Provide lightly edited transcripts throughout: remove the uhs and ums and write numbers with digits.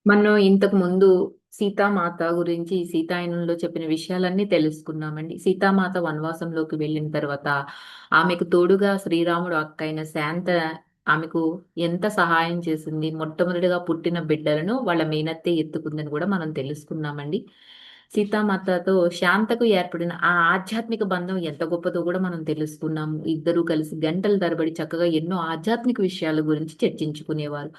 మనం ఇంతకు ముందు సీతామాత గురించి సీతాయనంలో చెప్పిన విషయాలన్నీ తెలుసుకున్నామండి. సీతామాత వనవాసంలోకి వెళ్ళిన తర్వాత ఆమెకు తోడుగా శ్రీరాముడు అక్కయిన శాంత ఆమెకు ఎంత సహాయం చేసింది. మొట్టమొదటిగా పుట్టిన బిడ్డలను వాళ్ళ మేనత్తే ఎత్తుకుందని కూడా మనం తెలుసుకున్నామండి. సీతామాతతో శాంతకు ఏర్పడిన ఆ ఆధ్యాత్మిక బంధం ఎంత గొప్పదో కూడా మనం తెలుసుకున్నాము. ఇద్దరూ కలిసి గంటల తరబడి చక్కగా ఎన్నో ఆధ్యాత్మిక విషయాల గురించి చర్చించుకునేవారు.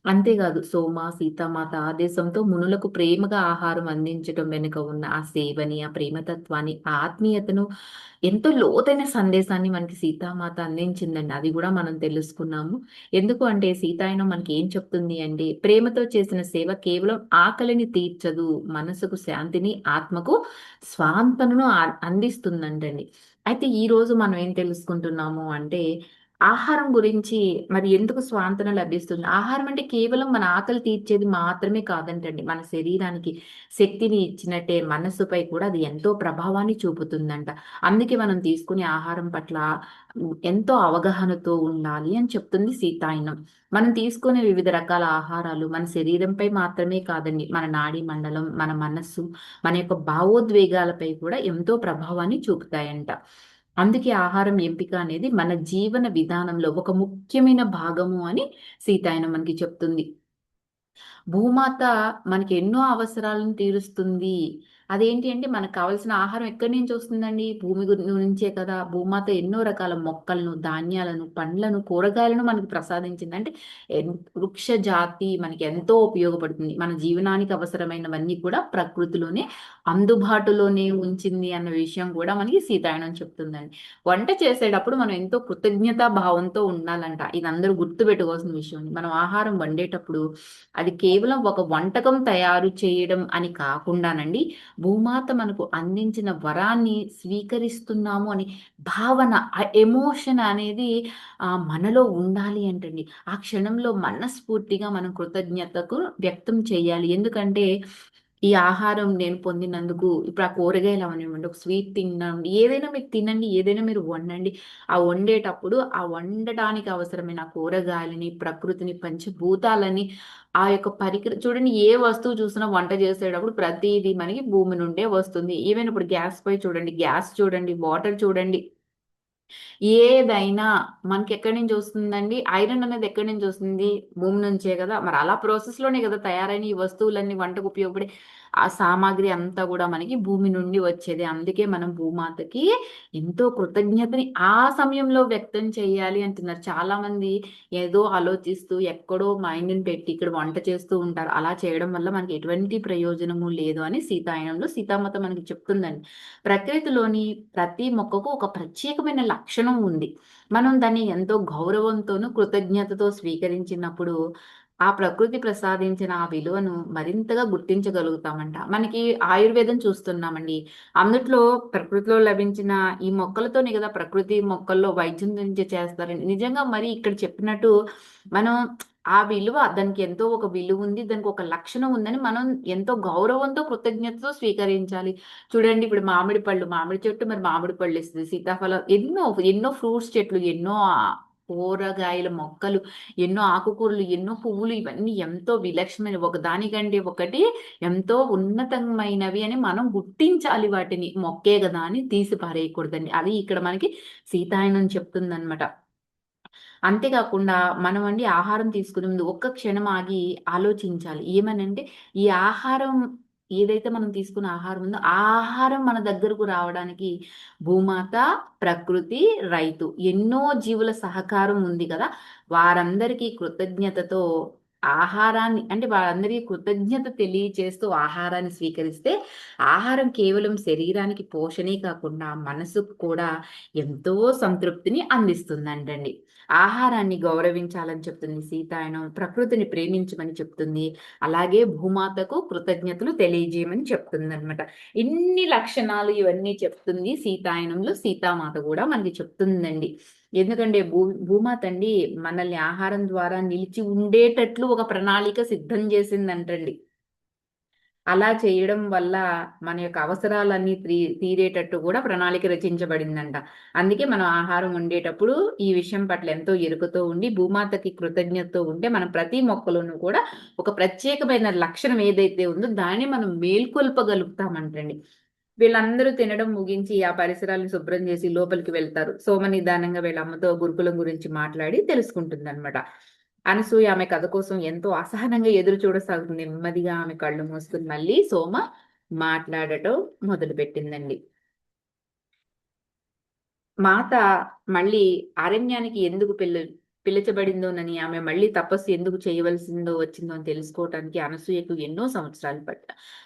అంతేకాదు సోమ, సీతామాత ఆదేశంతో మునులకు ప్రేమగా ఆహారం అందించటం వెనుక ఉన్న ఆ సేవని, ఆ ప్రేమతత్వాన్ని, ఆ ఆత్మీయతను ఎంతో లోతైన సందేశాన్ని మనకి సీతామాత అందించిందండి. అది కూడా మనం తెలుసుకున్నాము. ఎందుకు అంటే సీతాయనం మనకి ఏం చెప్తుంది అంటే ప్రేమతో చేసిన సేవ కేవలం ఆకలిని తీర్చదు, మనసుకు శాంతిని, ఆత్మకు స్వాంతనను అందిస్తుందంటండి. అయితే ఈ రోజు మనం ఏం తెలుసుకుంటున్నాము అంటే ఆహారం గురించి మరి ఎందుకు స్వాంతన లభిస్తుంది? ఆహారం అంటే కేవలం మన ఆకలి తీర్చేది మాత్రమే కాదంటండి. మన శరీరానికి శక్తిని ఇచ్చినట్టే మనస్సుపై కూడా అది ఎంతో ప్రభావాన్ని చూపుతుందంట. అందుకే మనం తీసుకునే ఆహారం పట్ల ఎంతో అవగాహనతో ఉండాలి అని చెప్తుంది సీతాయనం. మనం తీసుకునే వివిధ రకాల ఆహారాలు మన శరీరంపై మాత్రమే కాదండి, మన నాడీ మండలం, మన మనస్సు, మన యొక్క భావోద్వేగాలపై కూడా ఎంతో ప్రభావాన్ని చూపుతాయంట. అందుకే ఆహారం ఎంపిక అనేది మన జీవన విధానంలో ఒక ముఖ్యమైన భాగము అని సీతాయనం మనకి చెప్తుంది. భూమాత మనకి ఎన్నో అవసరాలను తీరుస్తుంది. అదేంటి అంటే మనకు కావాల్సిన ఆహారం ఎక్కడి నుంచి వస్తుందండి? భూమి నుంచే కదా. భూమాత ఎన్నో రకాల మొక్కలను, ధాన్యాలను, పండ్లను, కూరగాయలను మనకు ప్రసాదించింది. అంటే వృక్ష జాతి మనకి ఎంతో ఉపయోగపడుతుంది. మన జీవనానికి అవసరమైనవన్నీ కూడా ప్రకృతిలోనే అందుబాటులోనే ఉంచింది అన్న విషయం కూడా మనకి సీతాయనం చెప్తుందండి. వంట చేసేటప్పుడు మనం ఎంతో కృతజ్ఞతా భావంతో ఉండాలంట. ఇది అందరూ గుర్తుపెట్టుకోవాల్సిన విషయం. మనం ఆహారం వండేటప్పుడు అది కేవలం ఒక వంటకం తయారు చేయడం అని కాకుండానండి, భూమాత మనకు అందించిన వరాన్ని స్వీకరిస్తున్నాము అని భావన, ఆ ఎమోషన్ అనేది మనలో ఉండాలి అంటండి. ఆ క్షణంలో మనస్ఫూర్తిగా మనం కృతజ్ఞతకు వ్యక్తం చేయాలి. ఎందుకంటే ఈ ఆహారం నేను పొందినందుకు ఇప్పుడు ఆ కూరగాయలు అవనివ్వండి, ఒక స్వీట్ తినండి, ఏదైనా మీరు తినండి, ఏదైనా మీరు వండండి. ఆ వండేటప్పుడు ఆ వండటానికి అవసరమైన ఆ కూరగాయలని, ప్రకృతిని, పంచభూతాలని, ఆ యొక్క చూడండి, ఏ వస్తువు చూసినా వంట చేసేటప్పుడు ప్రతిదీ మనకి భూమి నుండే వస్తుంది. ఈవెన్ ఇప్పుడు గ్యాస్ పై చూడండి, గ్యాస్ చూడండి, వాటర్ చూడండి, ఏదైనా మనకి ఎక్కడి నుంచి వస్తుందండి? ఐరన్ అనేది ఎక్కడి నుంచి వస్తుంది? భూమి నుంచే కదా. మరి అలా ప్రాసెస్ లోనే కదా తయారైన ఈ వస్తువులన్నీ, వంటకు ఉపయోగపడే ఆ సామాగ్రి అంతా కూడా మనకి భూమి నుండి వచ్చేది. అందుకే మనం భూమాతకి ఎంతో కృతజ్ఞతని ఆ సమయంలో వ్యక్తం చేయాలి అంటున్నారు. చాలా మంది ఏదో ఆలోచిస్తూ ఎక్కడో మైండ్ని పెట్టి ఇక్కడ వంట చేస్తూ ఉంటారు. అలా చేయడం వల్ల మనకి ఎటువంటి ప్రయోజనము లేదు అని సీతాయనంలో సీతామాత మనకి చెప్తుందండి. ప్రకృతిలోని ప్రతి మొక్కకు ఒక ప్రత్యేకమైన లక్షణం ఉంది. మనం దాన్ని ఎంతో గౌరవంతోనూ, కృతజ్ఞతతో స్వీకరించినప్పుడు ఆ ప్రకృతి ప్రసాదించిన ఆ విలువను మరింతగా గుర్తించగలుగుతామంట. మనకి ఆయుర్వేదం చూస్తున్నామండి. అందుట్లో ప్రకృతిలో లభించిన ఈ మొక్కలతోనే కదా, ప్రకృతి మొక్కల్లో వైద్యం గురించి చేస్తారండి. నిజంగా మరి ఇక్కడ చెప్పినట్టు మనం ఆ విలువ, దానికి ఎంతో ఒక విలువ ఉంది, దానికి ఒక లక్షణం ఉందని మనం ఎంతో గౌరవంతో, కృతజ్ఞతతో స్వీకరించాలి. చూడండి, ఇప్పుడు మామిడి పళ్ళు, మామిడి చెట్టు మరి మామిడి పళ్ళు ఇస్తుంది. సీతాఫలం, ఎన్నో ఎన్నో ఫ్రూట్స్ చెట్లు, ఎన్నో కూరగాయల మొక్కలు, ఎన్నో ఆకుకూరలు, ఎన్నో పువ్వులు, ఇవన్నీ ఎంతో విలక్షణమైన, ఒకదానికంటే ఒకటి ఎంతో ఉన్నతమైనవి అని మనం గుర్తించాలి వాటిని. మొక్కే కదా అని తీసి పారేయకూడదండి. అది ఇక్కడ మనకి సీతాయనం చెప్తుందన్నమాట. అంతేకాకుండా మనం అండి ఆహారం తీసుకునే ముందు ఒక్క క్షణం ఆగి ఆలోచించాలి. ఏమనంటే ఈ ఆహారం, ఏదైతే మనం తీసుకున్న ఆహారం ఉందో ఆ ఆహారం మన దగ్గరకు రావడానికి భూమాత, ప్రకృతి, రైతు, ఎన్నో జీవుల సహకారం ఉంది కదా. వారందరికీ కృతజ్ఞతతో ఆహారాన్ని, అంటే వారందరికీ కృతజ్ఞత తెలియచేస్తూ ఆహారాన్ని స్వీకరిస్తే ఆహారం కేవలం శరీరానికి పోషణే కాకుండా మనసుకు కూడా ఎంతో సంతృప్తిని అందిస్తుందంటండి. ఆహారాన్ని గౌరవించాలని చెప్తుంది సీతాయనం. ప్రకృతిని ప్రేమించమని చెప్తుంది. అలాగే భూమాతకు కృతజ్ఞతలు తెలియజేయమని చెప్తుందనమాట. ఇన్ని లక్షణాలు ఇవన్నీ చెప్తుంది సీతాయనంలో సీతామాత కూడా మనకి చెప్తుందండి. ఎందుకంటే భూమాత అండి మనల్ని ఆహారం ద్వారా నిలిచి ఉండేటట్లు ఒక ప్రణాళిక సిద్ధం చేసిందంటండి. అలా చేయడం వల్ల మన యొక్క అవసరాలన్నీ తీరేటట్టు కూడా ప్రణాళిక రచించబడిందంట. అందుకే మనం ఆహారం వండేటప్పుడు ఈ విషయం పట్ల ఎంతో ఎరుకతో ఉండి భూమాతకి కృతజ్ఞతతో ఉంటే మనం ప్రతి మొక్కలోనూ కూడా ఒక ప్రత్యేకమైన లక్షణం ఏదైతే ఉందో దాన్ని మనం మేల్కొల్పగలుగుతామంటండి. వీళ్ళందరూ తినడం ముగించి ఆ పరిసరాలను శుభ్రం చేసి లోపలికి వెళ్తారు. సోమ నిదానంగా వీళ్ళ అమ్మతో గురుకులం గురించి మాట్లాడి తెలుసుకుంటుందన్నమాట. అనసూయ ఆమె కథ కోసం ఎంతో అసహనంగా ఎదురు చూడసాగుతుంది. నెమ్మదిగా ఆమె కళ్ళు మూసుకుని మళ్ళీ సోమ మాట్లాడటం మొదలుపెట్టిందండి. మాత మళ్ళీ అరణ్యానికి ఎందుకు పిలిచబడిందోనని, ఆమె మళ్ళీ తపస్సు ఎందుకు చేయవలసిందో వచ్చిందో అని తెలుసుకోవటానికి అనసూయకు ఎన్నో సంవత్సరాలు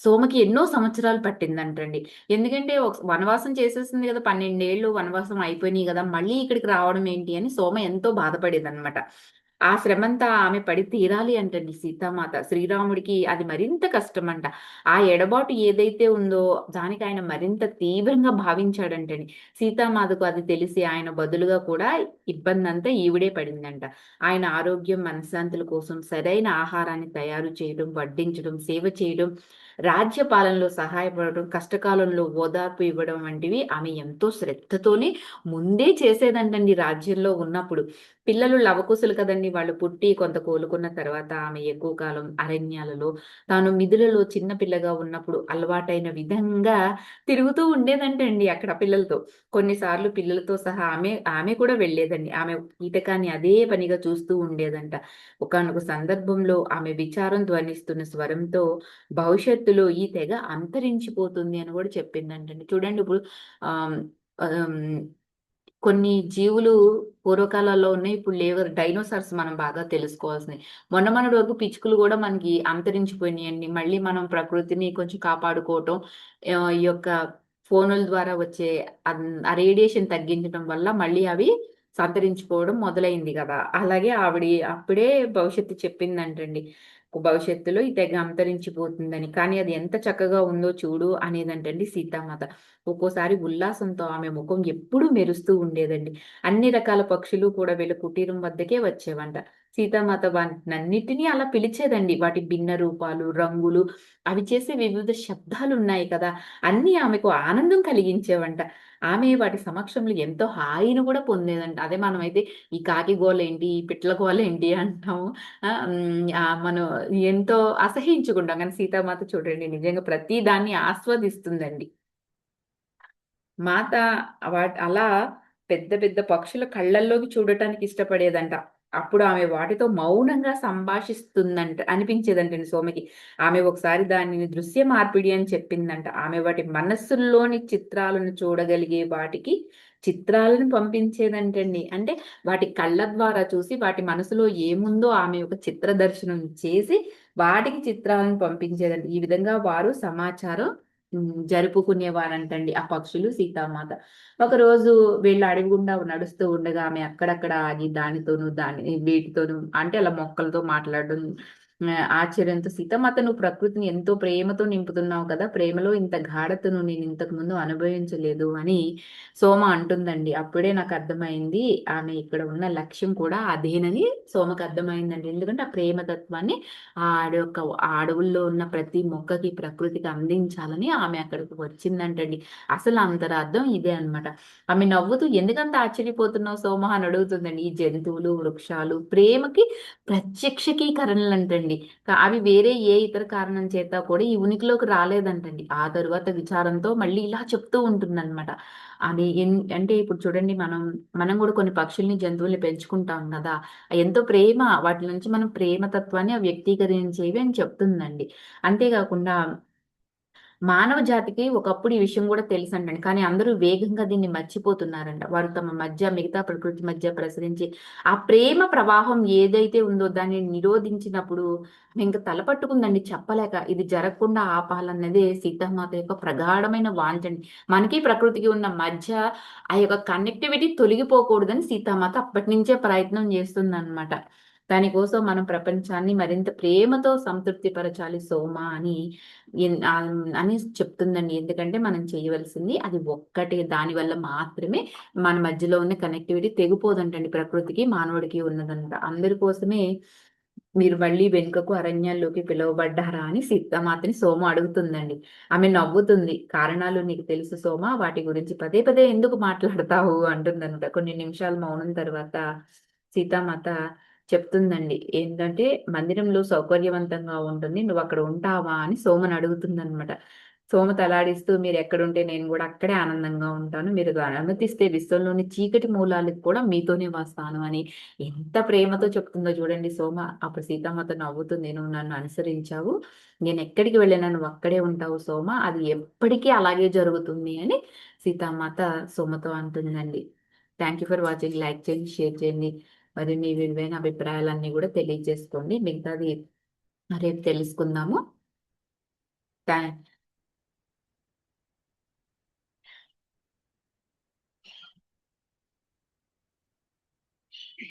సోమకి ఎన్నో సంవత్సరాలు పట్టిందంటండి. ఎందుకంటే వనవాసం చేసేసింది కదా! 12 ఏళ్ళు వనవాసం అయిపోయినాయి కదా! మళ్ళీ ఇక్కడికి రావడం ఏంటి అని సోమ ఎంతో బాధపడేదన్నమాట. ఆ శ్రమంతా ఆమె పడి తీరాలి అంటండి సీతామాత. శ్రీరాముడికి అది మరింత కష్టమంట. ఆ ఎడబాటు ఏదైతే ఉందో దానికి ఆయన మరింత తీవ్రంగా భావించాడంటండి. సీతామాతకు అది తెలిసి ఆయన బదులుగా కూడా ఇబ్బందంతా ఈవిడే పడిందంట. ఆయన ఆరోగ్యం, మనశ్శాంతుల కోసం సరైన ఆహారాన్ని తయారు చేయడం, వడ్డించడం, సేవ చేయడం, రాజ్య పాలనలో సహాయపడడం, కష్టకాలంలో ఓదార్పు ఇవ్వడం వంటివి ఆమె ఎంతో శ్రద్ధతోనే ముందే చేసేదంటండి రాజ్యంలో ఉన్నప్పుడు. పిల్లలు లవకుశులు కదండీ! వాళ్ళు పుట్టి కొంత కోలుకున్న తర్వాత ఆమె ఎక్కువ కాలం అరణ్యాలలో, తాను మిథులలో చిన్న పిల్లగా ఉన్నప్పుడు అలవాటైన విధంగా తిరుగుతూ ఉండేదంటండి అక్కడ పిల్లలతో. కొన్నిసార్లు పిల్లలతో సహా ఆమె కూడా వెళ్ళేదండి. ఆమె కీటకాన్ని అదే పనిగా చూస్తూ ఉండేదంట. ఒకానొక సందర్భంలో ఆమె విచారం ధ్వనిస్తున్న స్వరంతో భవిష్యత్తులో ఈ తెగ అంతరించిపోతుంది అని కూడా చెప్పిందంటండి. చూడండి ఇప్పుడు ఆహ్, ఆహ్, కొన్ని జీవులు పూర్వకాలాల్లో ఉన్నాయి. ఇప్పుడు లేవు కదా! డైనోసార్స్ మనం బాగా తెలుసుకోవాల్సినయి. మొన్నటి వరకు పిచ్చుకలు గూడా మనకి అంతరించిపోయినాయండి. మళ్ళీ మనం ప్రకృతిని కొంచెం కాపాడుకోవటం, ఈ యొక్క ఫోనుల ద్వారా వచ్చే ఆ రేడియేషన్ తగ్గించడం వల్ల మళ్ళీ అవి సంతరించుకోవడం మొదలైంది గదా! అలాగే అప్పుడే భవిష్యత్తు చెప్పిందంటండి. భవిష్యత్తులో ఈ తెగ అంతరించిపోతుందని. కానీ అది ఎంత చక్కగా ఉందో చూడు అనేదంటండి సీతామాత. ఒక్కోసారి ఉల్లాసంతో ఆమె ముఖం ఎప్పుడూ మెరుస్తూ ఉండేదండి. అన్ని రకాల పక్షులు కూడా వీళ్ళ కుటీరం వద్దకే వచ్చేవంట. సీతామాత వాటినన్నిటినీ అలా పిలిచేదండి. వాటి భిన్న రూపాలు, రంగులు, అవి చేసే వివిధ శబ్దాలున్నాయి కదా! అన్నీ ఆమెకు ఆనందం కలిగించేవంట. ఆమె వాటి సమక్షంలో ఎంతో హాయిని కూడా పొందేదంట. అదే మనమైతే ఈ కాకి గోలేంటి, ఈ పిట్టల గోలేంటి అంటాము. మనం ఎంతో అసహించుకుంటాం. కానీ సీతామాత చూడండి నిజంగా ప్రతి దాన్ని ఆస్వాదిస్తుందండి. మాత అలా పెద్ద పెద్ద పక్షుల కళ్ళల్లోకి చూడటానికి ఇష్టపడేదంట. అప్పుడు ఆమె వాటితో మౌనంగా సంభాషిస్తుందంట అనిపించేదంటండి సోమకి. ఆమె ఒకసారి దానిని దృశ్య మార్పిడి అని చెప్పిందంట. ఆమె వాటి మనస్సుల్లోని చిత్రాలను చూడగలిగే వాటికి చిత్రాలను పంపించేదంటండి. అంటే వాటి కళ్ళ ద్వారా చూసి వాటి మనసులో ఏముందో ఆమె ఒక చిత్ర దర్శనం చేసి వాటికి చిత్రాలను పంపించేదంట. ఈ విధంగా వారు సమాచారం జరుపుకునేవారంటండి ఆ పక్షులు, సీతామాత. ఒకరోజు వీళ్ళు అడవి గుండా నడుస్తూ ఉండగా ఆమె అక్కడక్కడ ఆగి వీటితోనూ అంటే అలా మొక్కలతో మాట్లాడడం ఆశ్చర్యంతో సీతామాత నువ్వు ప్రకృతిని ఎంతో ప్రేమతో నింపుతున్నావు కదా! ప్రేమలో ఇంత గాఢతను నేను ఇంతకు ముందు అనుభవించలేదు అని సోమ అంటుందండి. అప్పుడే నాకు అర్థమైంది ఆమె ఇక్కడ ఉన్న లక్ష్యం కూడా అదేనని సోమకు అర్థమైందండి. ఎందుకంటే ఆ ప్రేమ తత్వాన్ని ఆ అడవుల్లో ఉన్న ప్రతి మొక్కకి, ప్రకృతికి అందించాలని ఆమె అక్కడికి వచ్చిందంటండి. అసలు అంతరార్థం ఇదే అన్నమాట. ఆమె నవ్వుతూ "ఎందుకంత ఆశ్చర్యపోతున్నావు సోమ" అని అడుగుతుందండి. ఈ జంతువులు, వృక్షాలు ప్రేమకి ప్రత్యక్షీకరణలంటండి. అవి వేరే ఏ ఇతర కారణం చేత కూడా ఈ ఉనికిలోకి రాలేదంటండి. ఆ తరువాత విచారంతో మళ్ళీ ఇలా చెప్తూ ఉంటుందన్నమాట. అది అంటే ఇప్పుడు చూడండి మనం గూడా కొన్ని పక్షుల్ని, జంతువుల్ని పెంచుకుంటాం గదా! ఎంతో ప్రేమ వాటి నుంచి మనం ప్రేమ తత్వాన్ని అవి వ్యక్తీకరించేవి అని చెప్తుందండి. అంతే గాకుండా మానవ జాతికి ఒకప్పుడు ఈ విషయం గూడా తెలుసంటండి. కానీ అందరూ వేగంగా దీన్ని మర్చిపోతున్నారంట. వారు తమ మధ్య మిగతా ప్రకృతి మధ్య ప్రసరించి ఆ ప్రేమ ప్రవాహం ఏదైతే ఉందో దాన్ని నిరోధించినప్పుడు ఇంక తలపట్టుకుందండి చెప్పలేక. ఇది జరగకుండా ఆపాలన్నదే సీతామాత యొక్క ప్రగాఢమైన వాంఛండి. మనకి ప్రకృతికి ఉన్న మధ్య ఆ యొక్క కనెక్టివిటీ తొలగిపోకూడదని సీతామాత అప్పటినుంచే ప్రయత్నం చేస్తుందనమాట. దానికోసం మనం ప్రపంచాన్ని మరింత ప్రేమతో సంతృప్తి పరచాలి సోమ అని చెప్తుందండి. ఎందుకంటే మనం చేయవలసింది అది ఒక్కటే. దానివల్ల మాత్రమే మన మధ్యలో ఉన్న కనెక్టివిటీ తెగిపోదంటండి. ప్రకృతికి, మానవుడికి ఉన్నదంట. అందరి కోసమే మీరు మళ్ళీ వెనుకకు అరణ్యాల్లోకి పిలువబడ్డారా అని సీతామాతని సోమ అడుగుతుందండి. ఆమె నవ్వుతుంది. కారణాలు నీకు తెలుసు సోమ, వాటి గురించి పదే పదే ఎందుకు మాట్లాడతావు అంటుందనమాట. కొన్ని నిమిషాలు మౌనం తర్వాత సీతామాత చెప్తుందండి. ఏంటంటే మందిరంలో సౌకర్యవంతంగా ఉంటుంది. నువ్వు అక్కడ ఉంటావా అని సోమని అడుగుతుందనమాట. సోమ తలాడిస్తూ మీరు ఎక్కడుంటే నేను కూడా అక్కడే ఆనందంగా ఉంటాను. మీరు అనుమతిస్తే విశ్వంలోని చీకటి మూలాలకు కూడా మీతోనే వస్తాను అని ఎంత ప్రేమతో చెప్తుందో చూడండి సోమ. అప్పుడు సీతామాత నవ్వుతుంది. నువ్వు నన్ను అనుసరించావు. నేను ఎక్కడికి వెళ్ళినా నువ్వు అక్కడే ఉంటావు సోమ. అది ఎప్పటికీ అలాగే జరుగుతుంది అని సీతామాత సోమతో అంటుందండి. Thank you for watching. Like చేయండి, షేర్ చేయండి. మరి మీ విలువైన అభిప్రాయాలన్నీ కూడా తెలియజేసుకోండి. మిగతాది రేపు తెలుసుకుందాము. థ్యాంక్